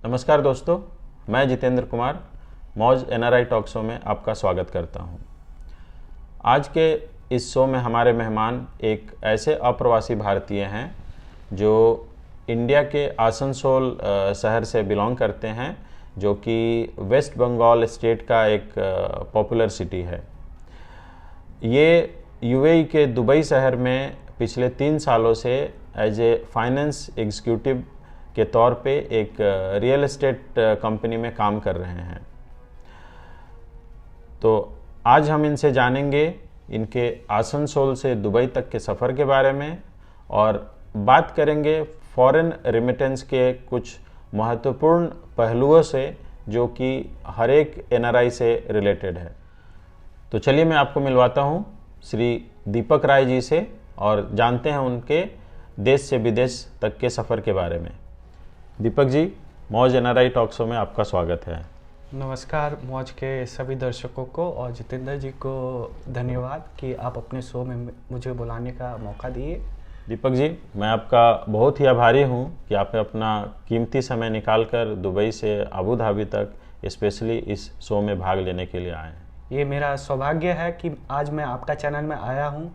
नमस्कार दोस्तों, मैं जितेंद्र कुमार मौज एनआरआई टॉक शो में आपका स्वागत करता हूं। आज के इस शो में हमारे मेहमान एक ऐसे अप्रवासी भारतीय हैं जो इंडिया के आसनसोल शहर से बिलोंग करते हैं, जो कि वेस्ट बंगाल स्टेट का एक पॉपुलर सिटी है। ये यूएई के दुबई शहर में पिछले 3 सालों से एज ए फाइनेंस एग्जीक्यूटिव के तौर पे एक रियल एस्टेट कंपनी में काम कर रहे हैं। तो आज हम इनसे जानेंगे इनके आसनसोल से दुबई तक के सफ़र के बारे में और बात करेंगे फॉरेन रेमिटेंस के कुछ महत्वपूर्ण पहलुओं से जो कि हर एक एनआरआई से रिलेटेड है। तो चलिए मैं आपको मिलवाता हूँ श्री दीपक राय जी से और जानते हैं उनके देश से विदेश तक के सफ़र के बारे में। दीपक जी, मौज एनआरआई टॉक शो में आपका स्वागत है। नमस्कार मौज के सभी दर्शकों को और जितेंद्र जी को धन्यवाद कि आप अपने शो में मुझे बुलाने का मौका दिए। दीपक जी, मैं आपका बहुत ही आभारी हूं कि आपने अपना कीमती समय निकालकर दुबई से अबू धाबी तक स्पेशली इस शो में भाग लेने के लिए आए हैं। ये मेरा सौभाग्य है कि आज मैं आपका चैनल में आया हूं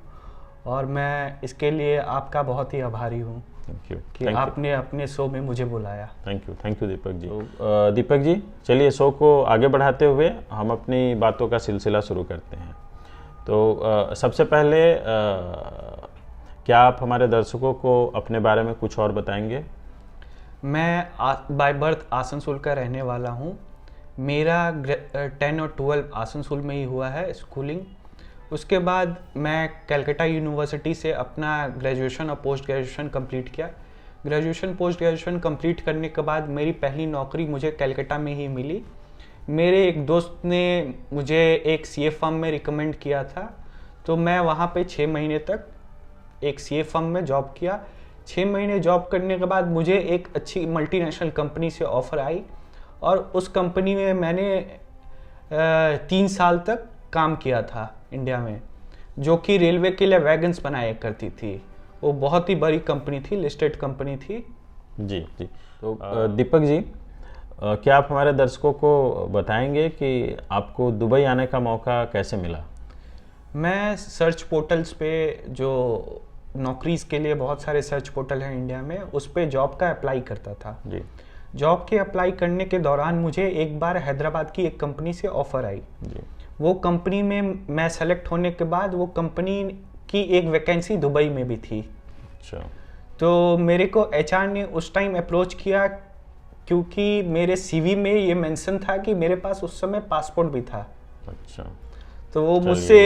और मैं इसके लिए आपका बहुत ही आभारी हूं। थैंक यू कि आपने अपने शो में मुझे बुलाया। Thank you Deepak ji. तो दीपक जी, चलिए शो को आगे बढ़ाते हुए हम अपनी बातों का सिलसिला शुरू करते हैं। तो सबसे पहले क्या आप हमारे दर्शकों को अपने बारे में कुछ और बताएंगे? मैं बाय बर्थ आसनसोल का रहने वाला हूँ। मेरा 10 और 12 आसनसोल में ही हुआ है स्कूलिंग। उसके बाद मैं कलकत्ता यूनिवर्सिटी से अपना ग्रेजुएशन और पोस्ट ग्रेजुएशन कंप्लीट किया। ग्रेजुएशन पोस्ट ग्रेजुएशन कंप्लीट करने के बाद मेरी पहली नौकरी मुझे कलकत्ता में ही मिली। मेरे एक दोस्त ने मुझे एक सीए फर्म में रिकमेंड किया था, तो मैं वहाँ पे 6 महीने तक एक सीए फर्म में जॉब किया। 6 महीने जॉब करने के बाद मुझे एक अच्छी मल्टीनेशनल कंपनी से ऑफ़र आई और उस कंपनी में मैंने 3 साल तक काम किया था इंडिया में, जो कि रेलवे के लिए वैगन्स बनाया करती थी। वो बहुत ही बड़ी कंपनी थी, लिस्टेड कंपनी थी। जी। तो दीपक जी, क्या आप हमारे दर्शकों को बताएंगे कि आपको दुबई आने का मौका कैसे मिला? मैं सर्च पोर्टल्स पे, जो नौकरीज़ के लिए बहुत सारे सर्च पोर्टल हैं इंडिया में, उस पे जॉब का अप्लाई करता था। जी। जॉब के अप्लाई करने के दौरान मुझे एक बार हैदराबाद की एक कंपनी से ऑफ़र आई। जी। वो कंपनी में मैं सेलेक्ट होने के बाद वो कंपनी की एक वैकेंसी दुबई में भी थी। अच्छा। तो मेरे को एचआर ने उस टाइम अप्रोच किया क्योंकि मेरे सीवी में ये मेंशन था कि मेरे पास उस समय पासपोर्ट भी था। अच्छा। तो वो मुझसे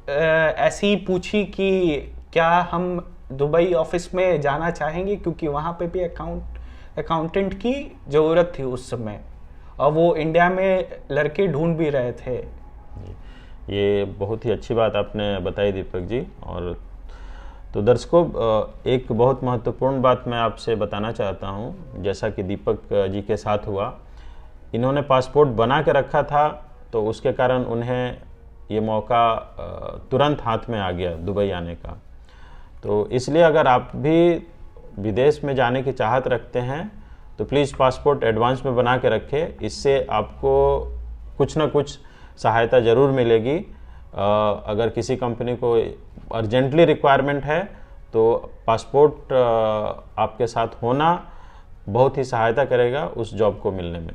ऐसे ही पूछी कि क्या हम दुबई ऑफिस में जाना चाहेंगे, क्योंकि वहाँ पे भी अकाउंटेंट की ज़रूरत थी उस समय और वो इंडिया में लड़के ढूंढ भी रहे थे। ये बहुत ही अच्छी बात आपने बताई दीपक जी। और तो दर्शकों, एक बहुत महत्वपूर्ण बात मैं आपसे बताना चाहता हूँ। जैसा कि दीपक जी के साथ हुआ, इन्होंने पासपोर्ट बना के रखा था, तो उसके कारण उन्हें ये मौका तुरंत हाथ में आ गया दुबई आने का। तो इसलिए अगर आप भी विदेश में जाने की चाहत रखते हैं तो प्लीज़ पासपोर्ट एडवांस में बना के रखें। इससे आपको कुछ ना कुछ सहायता ज़रूर मिलेगी। अगर किसी कंपनी को अर्जेंटली रिक्वायरमेंट है तो पासपोर्ट आपके साथ होना बहुत ही सहायता करेगा उस जॉब को मिलने में।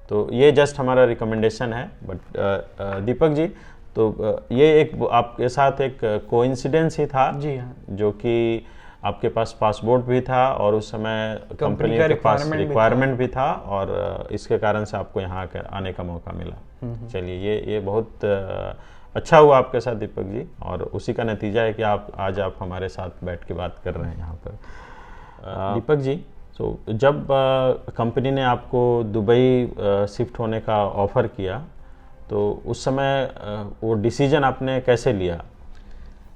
तो ये जस्ट हमारा रिकमेंडेशन है। बट दीपक जी, तो ये एक आपके साथ एक कोइंसिडेंस ही था। जी हाँ। जो कि आपके पास पासपोर्ट भी था और उस समय कंपनी का के पास रिक्वायरमेंट भी भी था और इसके कारण से आपको यहाँ आने का मौका मिला। चलिए, ये बहुत अच्छा हुआ आपके साथ दीपक जी, और उसी का नतीजा है कि आज आप हमारे साथ बैठ के बात कर रहे हैं यहाँ पर। दीपक जी, तो जब कंपनी ने आपको दुबई शिफ्ट होने का ऑफ़र किया, तो उस समय वो डिसीजन आपने कैसे लिया?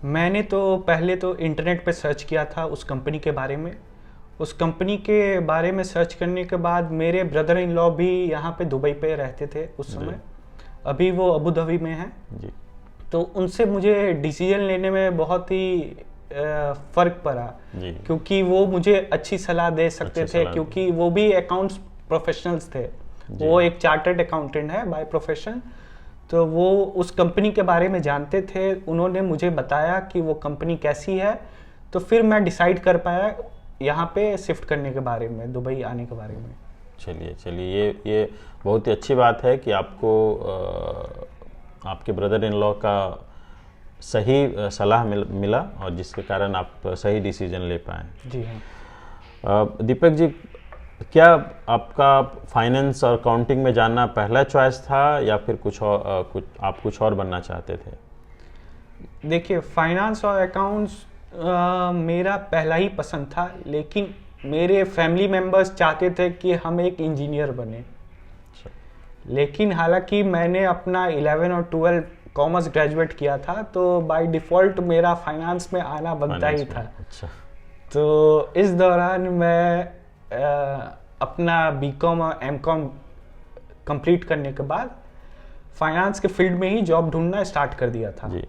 मैंने तो पहले तो इंटरनेट पे सर्च किया था उस कंपनी के बारे में। उस कंपनी के बारे में सर्च करने के बाद मेरे ब्रदर इन लॉ भी यहाँ पे दुबई पे रहते थे उस समय। अभी वो अबू धाबी में हैं। जी। तो उनसे मुझे डिसीजन लेने में बहुत ही फ़र्क पड़ा, जी। क्योंकि वो मुझे अच्छी सलाह दे सकते थे, क्योंकि वो भी अकाउंट्स प्रोफेशनल्स थे। वो एक चार्टर्ड अकाउंटेंट है बाय प्रोफेशन, तो वो उस कंपनी के बारे में जानते थे। उन्होंने मुझे बताया कि वो कंपनी कैसी है, तो फिर मैं डिसाइड कर पाया यहाँ पे शिफ्ट करने के बारे में, दुबई आने के बारे में। चलिए ये बहुत ही अच्छी बात है कि आपको आपके ब्रदर इन लॉ का सही सलाह मिला और जिसके कारण आप सही डिसीजन ले पाए। जी हाँ। दीपक जी, क्या आपका फाइनेंस और अकाउंटिंग में जानना पहला चॉइस था या फिर कुछ और बनना चाहते थे? देखिए, फाइनेंस और अकाउंट्स मेरा पहला ही पसंद था, लेकिन मेरे फैमिली मेम्बर्स चाहते थे कि हम एक इंजीनियर बने। लेकिन हालांकि मैंने अपना 11 और 12 कॉमर्स ग्रेजुएट किया था, तो बाय डिफ़ॉल्ट मेरा फाइनेंस में आना बनता ही था। अच्छा। तो इस दौरान मैं अपना बीकॉम और एमकॉम कंप्लीट करने के बाद फाइनेंस के फील्ड में ही जॉब ढूंढना स्टार्ट कर दिया था। जी।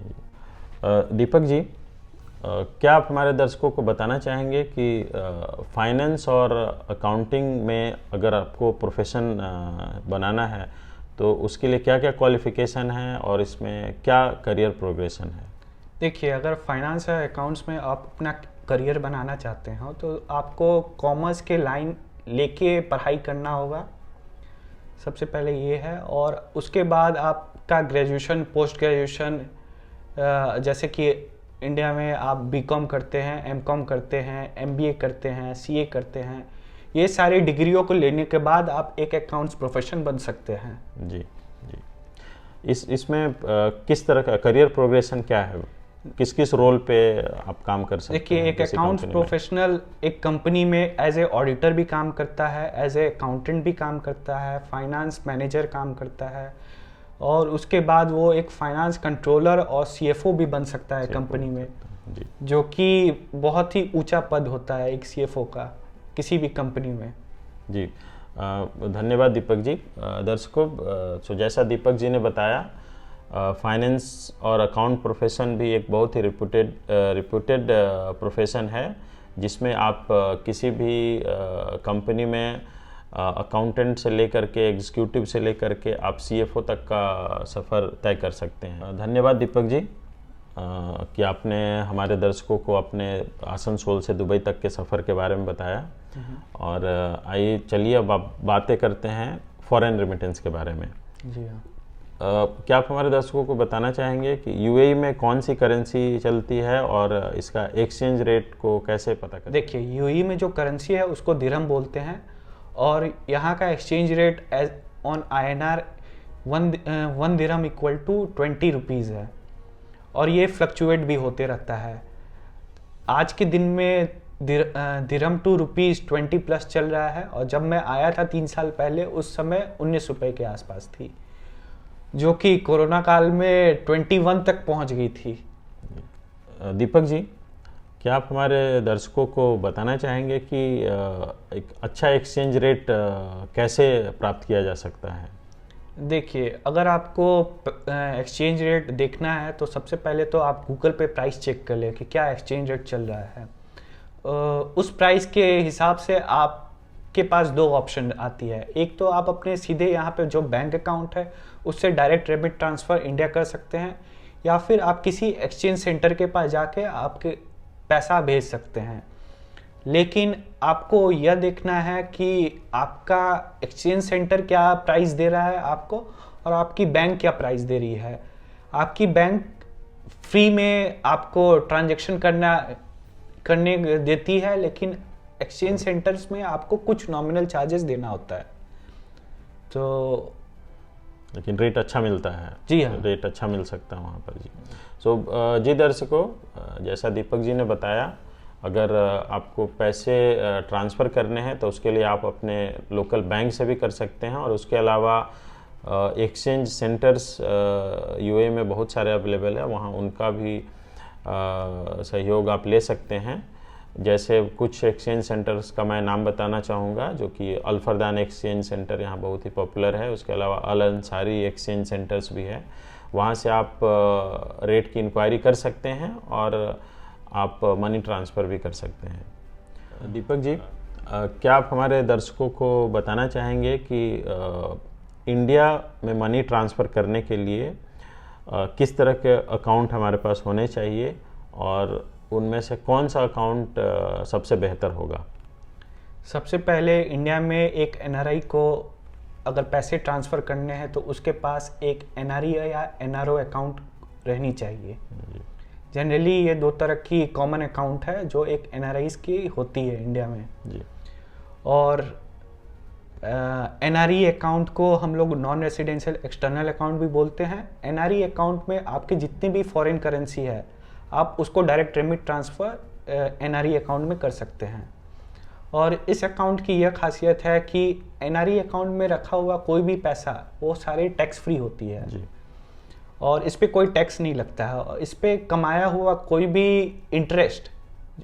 दीपक जी, क्या आप हमारे दर्शकों को बताना चाहेंगे कि फाइनेंस और अकाउंटिंग में अगर आपको प्रोफेशन बनाना है तो उसके लिए क्या क्या क्वालिफ़िकेशन है और इसमें क्या करियर प्रोग्रेशन है? देखिए, अगर फाइनेंस और अकाउंट्स में आप अपना करियर बनाना चाहते हो तो आपको कॉमर्स के लाइन लेके पढ़ाई करना होगा, सबसे पहले ये है। और उसके बाद आपका ग्रेजुएशन, पोस्ट ग्रेजुएशन, जैसे कि इंडिया में आप बीकॉम करते हैं, एमकॉम करते हैं, एमबीए करते हैं, सीए करते हैं, ये सारी डिग्रियों को लेने के बाद आप एक अकाउंट्स प्रोफेशन बन सकते हैं। जी। इसमें किस तरह का करियर प्रोग्रेशन क्या है? किस किस रोल पे आप काम कर सकते हैं? देखिए, एक अकाउंट्स प्रोफेशनल एक कंपनी में एज ए ऑडिटर भी काम करता है, एज ए अकाउंटेंट भी काम करता है, फाइनेंस मैनेजर काम करता है, और उसके बाद वो एक फाइनेंस कंट्रोलर और सीएफओ भी बन सकता है कंपनी में। जी। जो कि बहुत ही ऊंचा पद होता है एक सीएफओ का किसी भी कंपनी में। जी। धन्यवाद दीपक जी। दर्शकों, तो जैसा दीपक जी ने बताया, फाइनेंस और अकाउंट प्रोफेशन भी एक बहुत ही रिप्यूटेड प्रोफेशन है, जिसमें आप किसी भी कंपनी में अकाउंटेंट से लेकर के एग्जीक्यूटिव से लेकर के आप सीएफओ तक का सफ़र तय कर सकते हैं। धन्यवाद दीपक जी कि आपने हमारे दर्शकों को अपने आसनसोल से दुबई तक के सफ़र के बारे में बताया। और आइए चलिए अब आप बातें करते हैं फॉरेन रेमिटेंस के बारे में। जी हाँ। क्या आप हमारे दर्शकों को बताना चाहेंगे कि यूएई में कौन सी करेंसी चलती है और इसका एक्सचेंज रेट को कैसे पता करें? देखिए, यूएई में जो करेंसी है उसको दिरहम बोलते हैं, और यहाँ का exchange rate as on INR 1 dirham equal to 20 rupees है, और ये फ्लक्चुएट भी होते रहता है। आज के दिन में दिरहम टू ₹20+ चल रहा है, और जब मैं आया था 3 साल पहले उस समय 19 रुपये के आसपास थी, जो कि कोरोना काल में 21 तक पहुंच गई थी। दीपक जी, क्या आप हमारे दर्शकों को बताना चाहेंगे कि एक अच्छा एक्सचेंज रेट कैसे प्राप्त किया जा सकता है? देखिए, अगर आपको एक्सचेंज रेट देखना है तो सबसे पहले तो आप गूगल पे प्राइस चेक कर लें कि क्या एक्सचेंज रेट चल रहा है। उस प्राइस के हिसाब से आपके पास 2 ऑप्शन आती है। एक तो आप अपने सीधे यहाँ पे जो बैंक अकाउंट है उससे डायरेक्ट रेमिट ट्रांसफ़र इंडिया कर सकते हैं, या फिर आप किसी एक्सचेंज सेंटर के पास जाके आपके पैसा भेज सकते हैं। लेकिन आपको यह देखना है कि आपका एक्सचेंज सेंटर क्या प्राइस दे रहा है आपको, और आपकी बैंक क्या प्राइस दे रही है। आपकी बैंक फ्री में आपको ट्रांजैक्शन करने देती है, लेकिन एक्सचेंज सेंटर्स में आपको कुछ नॉमिनल चार्जेस देना होता है। तो लेकिन रेट अच्छा मिलता है। जी हाँ, रेट अच्छा मिल सकता है वहाँ पर। जी। जी दर्शकों, जैसा दीपक जी ने बताया, अगर आपको पैसे ट्रांसफ़र करने हैं तो उसके लिए आप अपने लोकल बैंक से भी कर सकते हैं, और उसके अलावा एक्सचेंज सेंटर्स यूएई में बहुत सारे अवेलेबल है, वहाँ उनका भी सहयोग आप ले सकते हैं। जैसे कुछ एक्सचेंज सेंटर्स का मैं नाम बताना चाहूँगा, जो कि अल फरदान एक्सचेंज सेंटर यहाँ बहुत ही पॉपुलर है। उसके अलावा अल अंसारी एक्सचेंज सेंटर्स भी है, वहाँ से आप रेट की इंक्वायरी कर सकते हैं और आप मनी ट्रांसफ़र भी कर सकते हैं। दीपक जी, क्या आप हमारे दर्शकों को बताना चाहेंगे कि इंडिया में मनी ट्रांसफ़र करने के लिए किस तरह के अकाउंट हमारे पास होने चाहिए और उनमें से कौन सा अकाउंट सबसे बेहतर होगा? सबसे पहले इंडिया में एक एनआरआई को अगर पैसे ट्रांसफ़र करने हैं तो उसके पास एक एनआरई या एनआरओ अकाउंट रहनी चाहिए। जनरली ये दो तरह की कॉमन अकाउंट है जो एक एनआरआईज की होती है इंडिया में जी। और एनआरई अकाउंट को हम लोग नॉन रेसिडेंशियल एक्सटर्नल अकाउंट भी बोलते हैं। एनआरई अकाउंट में आपकी जितनी भी फॉरेन करेंसी है आप उसको direct remit transfer NRE account में कर सकते हैं। और इस अकाउंट की यह खासियत है कि एनआरई अकाउंट में रखा हुआ कोई भी पैसा वो सारे टैक्स फ्री होती है जी। और इस पे कोई टैक्स नहीं लगता है। और इस पे कमाया हुआ कोई भी इंटरेस्ट,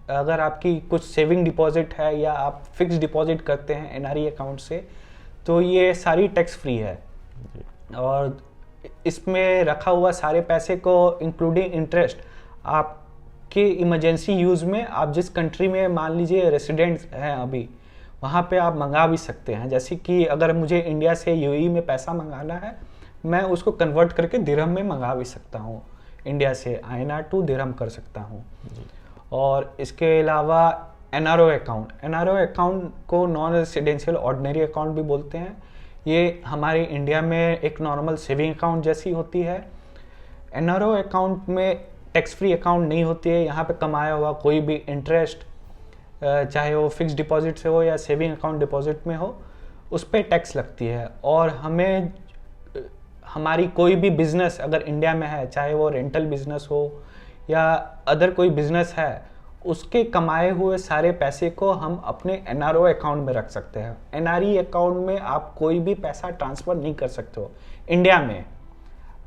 अगर आपकी कुछ सेविंग डिपॉजिट है या आप फिक्स डिपॉजिट करते हैं एनआरई अकाउंट से, तो ये सारी टैक्स फ्री है। और इसमें रखा हुआ सारे पैसे को इंक्लूडिंग इंटरेस्ट आपके इमरजेंसी यूज़ में, आप जिस कंट्री में मान लीजिए रेसिडेंट्स हैं अभी, वहाँ पे आप मंगा भी सकते हैं। जैसे कि अगर मुझे इंडिया से यूएई में पैसा मंगाना है, मैं उसको कन्वर्ट करके दिरहम में मंगा भी सकता हूँ, इंडिया से आईएनआर टू दिरहम कर सकता हूँ। और इसके अलावा एनआरओ अकाउंट को नॉन रेसिडेंशियल ऑर्डिनरी अकाउंट भी बोलते हैं। ये हमारे इंडिया में एक नॉर्मल सेविंग अकाउंट जैसी होती है। एनआरओ अकाउंट में टैक्स फ्री अकाउंट नहीं होती है। यहाँ पे कमाया हुआ कोई भी इंटरेस्ट, चाहे वो फिक्स डिपॉजिट से हो या सेविंग अकाउंट डिपॉजिट में हो, उस पर टैक्स लगती है। और हमें हमारी कोई भी बिजनेस अगर इंडिया में है, चाहे वो रेंटल बिजनेस हो या अदर कोई बिजनेस है, उसके कमाए हुए सारे पैसे को हम अपने एनआरओ अकाउंट में रख सकते हैं। एनआरई अकाउंट में आप कोई भी पैसा ट्रांसफ़र नहीं कर सकते हो इंडिया में।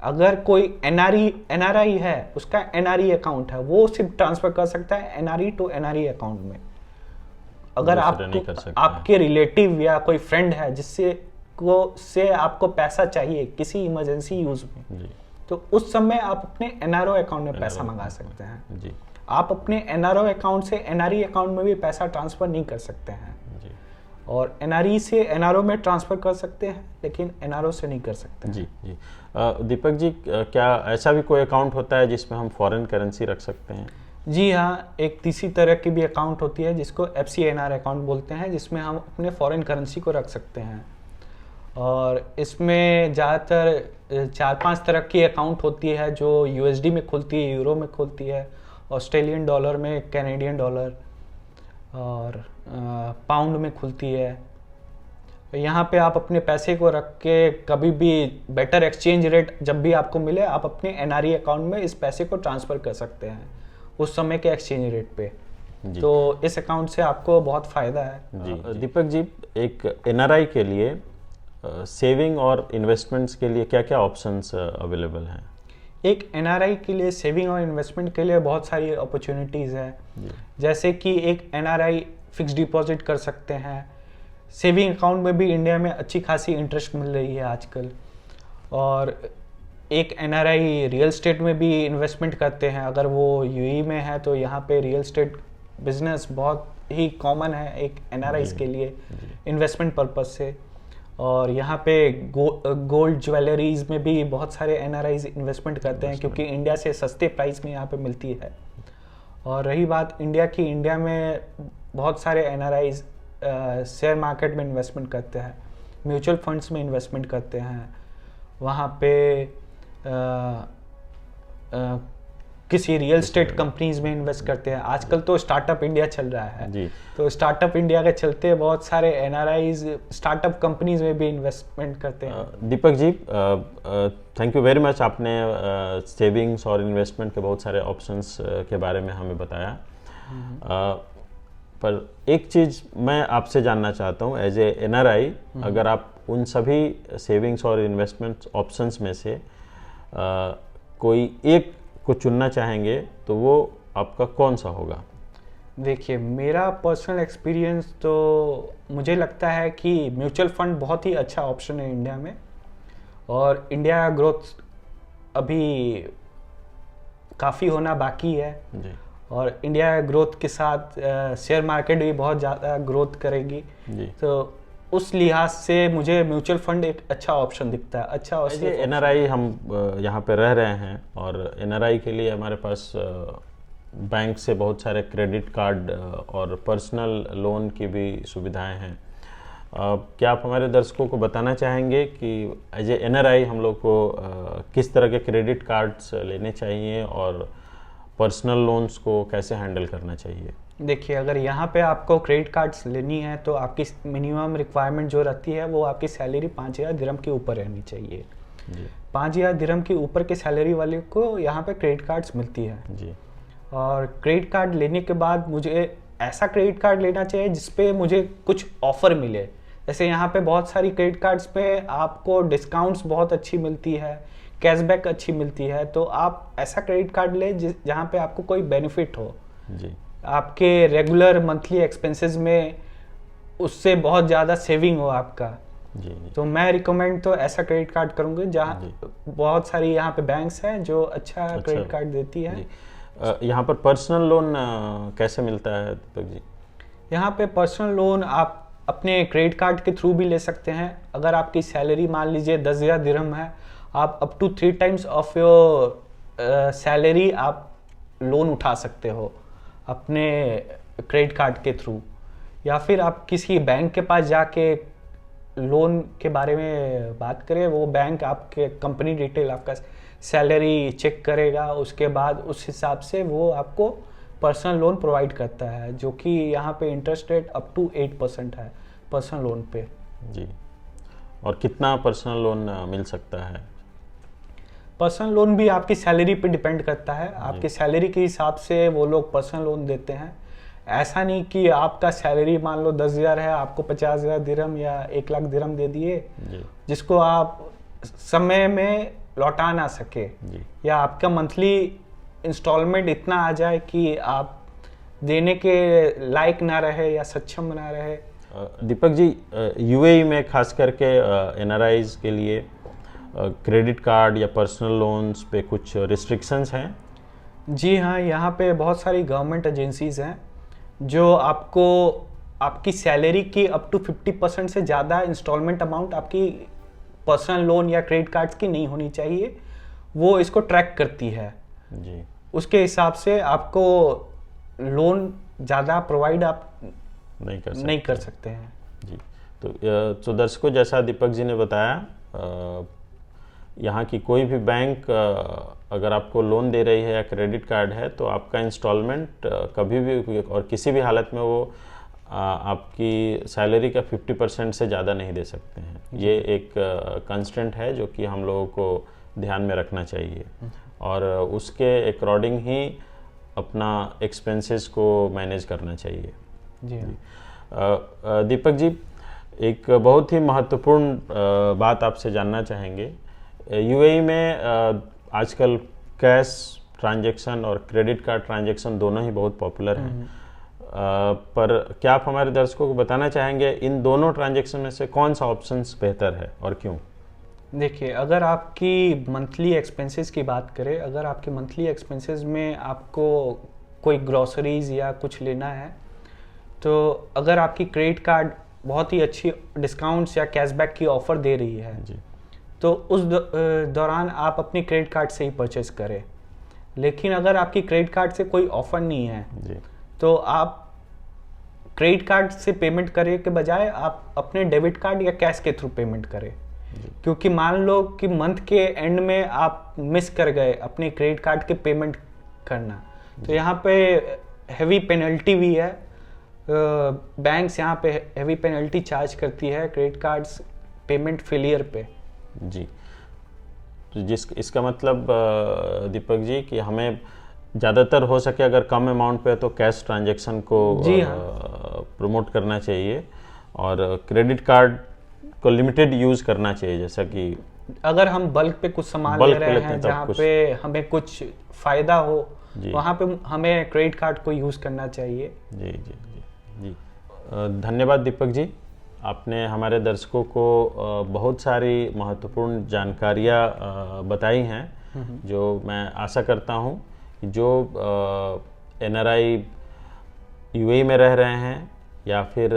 अगर कोई एनआरआई है, उसका एनआरई अकाउंट है, वो सिर्फ ट्रांसफ़र कर सकता है एनआरई टू एनआरई अकाउंट में। अगर आपके रिलेटिव या कोई फ्रेंड है से आपको पैसा चाहिए किसी इमरजेंसी यूज में, तो उस समय आप अपने एनआरओ अकाउंट में पैसा मंगा सकते हैं जी। आप अपने एनआरओ अकाउंट से एनआरई अकाउंट में भी पैसा ट्रांसफ़र नहीं कर सकते हैं जी। और एनआरई से एनआरओ में ट्रांसफ़र कर सकते हैं, लेकिन एनआरओ से नहीं कर सकते हैं। जी जी। दीपक जी, क्या ऐसा भी कोई अकाउंट होता है जिसमें हम फॉरेन करेंसी रख सकते हैं? जी हाँ, एक तीसरी तरह की भी अकाउंट होती है जिसको FCNR अकाउंट बोलते हैं, जिसमें हम अपने फॉरेन करेंसी को रख सकते हैं। और इसमें ज़्यादातर 4-5 तरह की अकाउंट होती है जो USD में खुलती है, यूरो में खुलती है, ऑस्ट्रेलियन डॉलर में, कैनेडियन डॉलर और पाउंड में खुलती है। यहाँ पे आप अपने पैसे को रख के कभी भी बेटर एक्सचेंज रेट जब भी आपको मिले, आप अपने एनआरई अकाउंट में इस पैसे को ट्रांसफ़र कर सकते हैं उस समय के एक्सचेंज रेट पे। तो इस अकाउंट से आपको बहुत फ़ायदा है। जी। दीपक जी, एक एनआरआई के लिए सेविंग और इन्वेस्टमेंट्स के लिए क्या क्या ऑप्शंस अवेलेबल हैं? एक एनआरआई के लिए सेविंग और इन्वेस्टमेंट के लिए बहुत सारी अपॉर्चुनिटीज़ हैं। जैसे कि एक एनआरआई फिक्स डिपॉजिट कर सकते हैं। सेविंग अकाउंट में भी इंडिया में अच्छी खासी इंटरेस्ट मिल रही है आजकल। और एक एनआरआई रियल स्टेट में भी इन्वेस्टमेंट करते हैं। अगर वो यूएई में है तो यहाँ पे रियल स्टेट बिजनेस बहुत ही कॉमन है एक एनआरआईज के लिए इन्वेस्टमेंट पर्पस से। और यहाँ पे गोल्ड ज्वेलरीज में भी बहुत सारे एनआरआईज इन्वेस्टमेंट करते हैं क्योंकि इंडिया से सस्ते प्राइस में यहाँ पे मिलती है। और रही बात इंडिया की, इंडिया में बहुत सारे एनआरआईज शेयर मार्केट में इन्वेस्टमेंट करते हैं, म्यूचुअल फंड्स में इन्वेस्टमेंट करते हैं, वहाँ पे किसी रियल स्टेट कंपनीज में इन्वेस्ट करते हैं। आजकल तो स्टार्टअप इंडिया चल रहा है जी। तो स्टार्टअप इंडिया के चलते बहुत सारे एनआरआईज स्टार्टअप कंपनीज में भी इन्वेस्टमेंट करते हैं। Deepak ji, thank you very much. आपने सेविंग्स और इन्वेस्टमेंट के बहुत सारे ऑप्शंस के बारे में हमें बताया। पर एक चीज़ मैं आपसे जानना चाहता हूँ, एज ए एनआरआई, अगर आप उन सभी सेविंग्स और इन्वेस्टमेंट ऑप्शंस में से कोई एक को चुनना चाहेंगे तो वो आपका कौन सा होगा? देखिए, मेरा पर्सनल एक्सपीरियंस तो मुझे लगता है कि म्यूचुअल फंड बहुत ही अच्छा ऑप्शन है इंडिया में, और इंडिया ग्रोथ अभी काफ़ी होना बाकी है जी और इंडिया ग्रोथ के साथ शेयर मार्केट भी बहुत ज़्यादा ग्रोथ करेगी। जी। तो उस लिहाज से मुझे म्यूचुअल फंड एक अच्छा ऑप्शन दिखता है। अच्छा और ये एनआरआई हम यहाँ पे रह रहे हैं और एनआरआई के लिए हमारे पास बैंक से बहुत सारे क्रेडिट कार्ड और पर्सनल लोन की भी सुविधाएं हैं। क्या आप हमारे दर्शकों को बताना चाहेंगे कि एज ए एनआरआई हम लोग को किस तरह के क्रेडिट कार्ड्स लेने चाहिए और पर्सनल लोन्स को कैसे हैंडल करना चाहिए? देखिए, अगर यहाँ पे आपको क्रेडिट कार्ड्स लेनी है तो आपकी मिनिमम रिक्वायरमेंट जो रहती है वो आपकी सैलरी 5,000 दिरहम के ऊपर रहनी चाहिए। जी 5,000 दिरहम के ऊपर के सैलरी वाले को यहाँ पे क्रेडिट कार्ड्स मिलती है। जी और क्रेडिट कार्ड लेने के बाद मुझे ऐसा क्रेडिट कार्ड लेना चाहिए जिसपे मुझे कुछ ऑफर मिले। जैसे यहाँ पे बहुत सारी क्रेडिट कार्ड्स पे आपको डिस्काउंट्स बहुत अच्छी मिलती है, कैशबैक अच्छी मिलती है, तो आप ऐसा क्रेडिट कार्ड ले जहाँ पे आपको कोई बेनिफिट हो, जी आपके रेगुलर मंथली एक्सपेंसेस में उससे बहुत ज़्यादा सेविंग हो आपका। जी जी। तो मैं रिकमेंड तो ऐसा क्रेडिट कार्ड करूँगी जहाँ बहुत सारी यहाँ पे बैंक्स हैं जो अच्छा क्रेडिट कार्ड देती है। जी। यहाँ पर पर्सनल लोन कैसे मिलता है दीपक जी? यहाँ पे पर्सनल लोन आप अपने क्रेडिट कार्ड के थ्रू भी ले सकते हैं। अगर आपकी सैलरी मान लीजिए 10,000 दिरहम है, आप up to 3 times of your salary आप लोन उठा सकते हो अपने क्रेडिट कार्ड के थ्रू, या फिर आप किसी बैंक के पास जाके लोन के बारे में बात करें, वो बैंक आपके कंपनी डिटेल आपका सैलरी चेक करेगा, उसके बाद उस हिसाब से वो आपको पर्सनल लोन प्रोवाइड करता है, जो कि यहाँ पे इंटरेस्ट रेट अप टू 8% है पर्सनल लोन पे। जी। और कितना पर्सनल लोन मिल सकता है? पर्सनल लोन भी आपकी सैलरी पे डिपेंड करता है, आपकी सैलरी के हिसाब से वो लोग पर्सनल लोन देते हैं। ऐसा नहीं कि आपका सैलरी मान लो 10,000 है, आपको 50,000 दिरहम या 1,00,000 दिरहम दे दिए जिसको आप समय में लौटा ना सके, या आपका मंथली इंस्टॉलमेंट इतना आ जाए कि आप देने के लायक ना रहे या सक्षम ना रहे। दीपक जी, यूएई में खास करके एनआरआईज के लिए क्रेडिट कार्ड या पर्सनल लोन्स पे कुछ रिस्ट्रिक्शंस हैं? जी हाँ, यहाँ पे बहुत सारी गवर्नमेंट एजेंसीज हैं जो आपको आपकी सैलरी की अप टू 50% से ज़्यादा इंस्टॉलमेंट अमाउंट आपकी पर्सनल लोन या क्रेडिट कार्ड्स की नहीं होनी चाहिए, वो इसको ट्रैक करती है। जी। उसके हिसाब से आपको लोन ज़्यादा प्रोवाइड आप नहीं कर सकते हैं। जी। तो दर्शकों, जैसा दीपक जी ने बताया, यहाँ की कोई भी बैंक अगर आपको लोन दे रही है या क्रेडिट कार्ड है तो आपका इंस्टॉलमेंट कभी भी और किसी भी हालत में वो आपकी सैलरी का 50% से ज़्यादा नहीं दे सकते हैं। ये एक कंस्टेंट है जो कि हम लोगों को ध्यान में रखना चाहिए और उसके अकॉर्डिंग ही अपना एक्सपेंसेस को मैनेज करना चाहिए। जी। दीपक जी, एक बहुत ही महत्वपूर्ण बात आपसे जानना चाहेंगे। यूएई में आजकल कैश ट्रांजैक्शन और क्रेडिट कार्ड ट्रांजैक्शन दोनों ही बहुत पॉपुलर हैं, पर क्या आप हमारे दर्शकों को बताना चाहेंगे इन दोनों ट्रांजैक्शन में से कौन सा ऑप्शंस बेहतर है और क्यों? देखिए, अगर आपकी मंथली एक्सपेंसेस की बात करें, अगर आपके मंथली एक्सपेंसेस में आपको कोई ग्रॉसरीज या कुछ लेना है, तो अगर आपकी क्रेडिट कार्ड बहुत ही अच्छी डिस्काउंट्स या कैशबैक की ऑफ़र दे रही है जी, तो उस दौरान आप अपनी क्रेडिट कार्ड से ही परचेस करें। लेकिन अगर आपकी क्रेडिट कार्ड से कोई ऑफ़र नहीं है जी, तो आप क्रेडिट कार्ड से पेमेंट करने के बजाय आप अपने डेबिट कार्ड या कैश के थ्रू पेमेंट करें, क्योंकि मान लो कि मंथ के एंड में आप मिस कर गए अपने क्रेडिट कार्ड के पेमेंट करना, तो यहाँ पे हेवी पेनल्टी भी है। बैंक्स यहाँ पे हेवी पेनल्टी चार्ज करती है क्रेडिट कार्ड्स पेमेंट फेलियर पे। जी। तो इसका मतलब दीपक जी कि हमें ज़्यादातर हो सके अगर कम अमाउंट पे तो कैश ट्रांजैक्शन को प्रमोट करना चाहिए और क्रेडिट कार्ड को लिमिटेड यूज़ करना चाहिए, जैसा कि अगर हम बल्क पे कुछ सामान बल्क ले पे रहे लेते हैं हैं तब जहाँ कुछ। पे हमें कुछ फायदा हो, जी। वहाँ पे हमें क्रेडिट कार्ड को यूज़ करना चाहिए। जी जी जी जी। धन्यवाद दीपक जी, आपने हमारे दर्शकों को बहुत सारी महत्वपूर्ण जानकारियाँ बताई हैं, जो मैं आशा करता हूँ कि जो NRI UAE में रह रहे हैं या फिर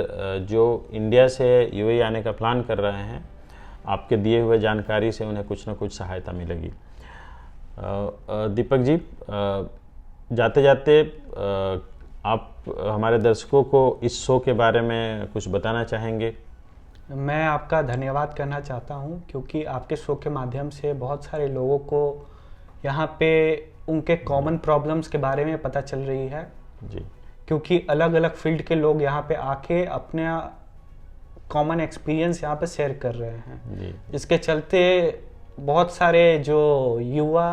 जो इंडिया से UAE आने का प्लान कर रहे हैं, आपके दिए हुए जानकारी से उन्हें कुछ ना कुछ सहायता मिलेगी। दीपक जी, जाते जाते आप हमारे दर्शकों को इस शो के बारे में कुछ बताना चाहेंगे? मैं आपका धन्यवाद करना चाहता हूँ, क्योंकि आपके शो के माध्यम से बहुत सारे लोगों को यहाँ पे उनके कॉमन प्रॉब्लम्स के बारे में पता चल रही है। जी। क्योंकि अलग अलग फील्ड के लोग यहाँ पे आके अपने कॉमन एक्सपीरियंस यहाँ पे शेयर कर रहे हैं। जी। इसके चलते बहुत सारे जो युवा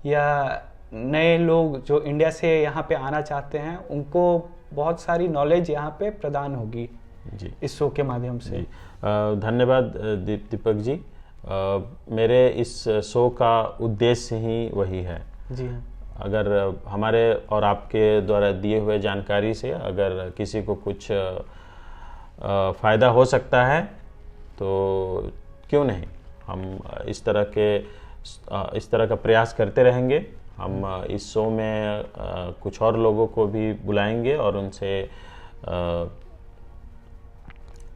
या नए लोग जो इंडिया से यहाँ पे आना चाहते हैं, उनको बहुत सारी नॉलेज यहाँ पे प्रदान होगी जी इस शो के माध्यम से। जी। धन्यवाद दीपक जी। मेरे इस शो का उद्देश्य ही वही है। जी हाँ। अगर हमारे और आपके द्वारा दिए हुए जानकारी से अगर किसी को कुछ फ़ायदा हो सकता है तो क्यों नहीं, हम इस तरह का प्रयास करते रहेंगे। हम इस शो में कुछ और लोगों को भी बुलाएंगे और उनसे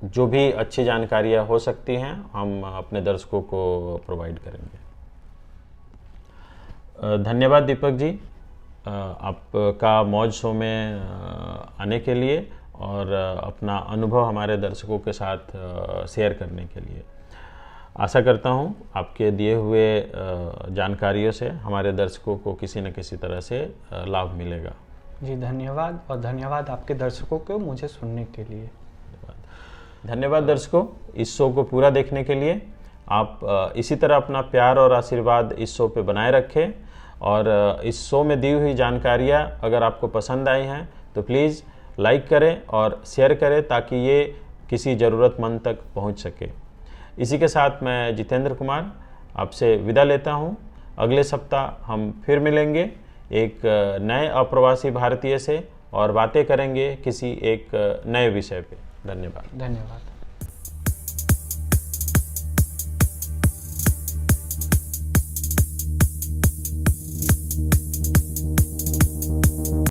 जो भी अच्छी जानकारियाँ हो सकती हैं हम अपने दर्शकों को प्रोवाइड करेंगे। धन्यवाद दीपक जी, आपका मौज शो में आने के लिए और अपना अनुभव हमारे दर्शकों के साथ शेयर करने के लिए। आशा करता हूँ आपके दिए हुए जानकारियों से हमारे दर्शकों को किसी न किसी तरह से लाभ मिलेगा। जी धन्यवाद, और धन्यवाद आपके दर्शकों को मुझे सुनने के लिए। धन्यवाद दर्शकों, इस शो को पूरा देखने के लिए। आप इसी तरह अपना प्यार और आशीर्वाद इस शो पे बनाए रखें, और इस शो में दी हुई जानकारियाँ अगर आपको पसंद आई हैं तो प्लीज़ लाइक करें और शेयर करें ताकि ये किसी ज़रूरतमंद तक पहुंच सके। इसी के साथ मैं जितेंद्र कुमार आपसे विदा लेता हूं। अगले सप्ताह हम फिर मिलेंगे एक नए अप्रवासी भारतीय से और बातें करेंगे किसी एक नए विषय पे। धन्यवाद। धन्यवाद।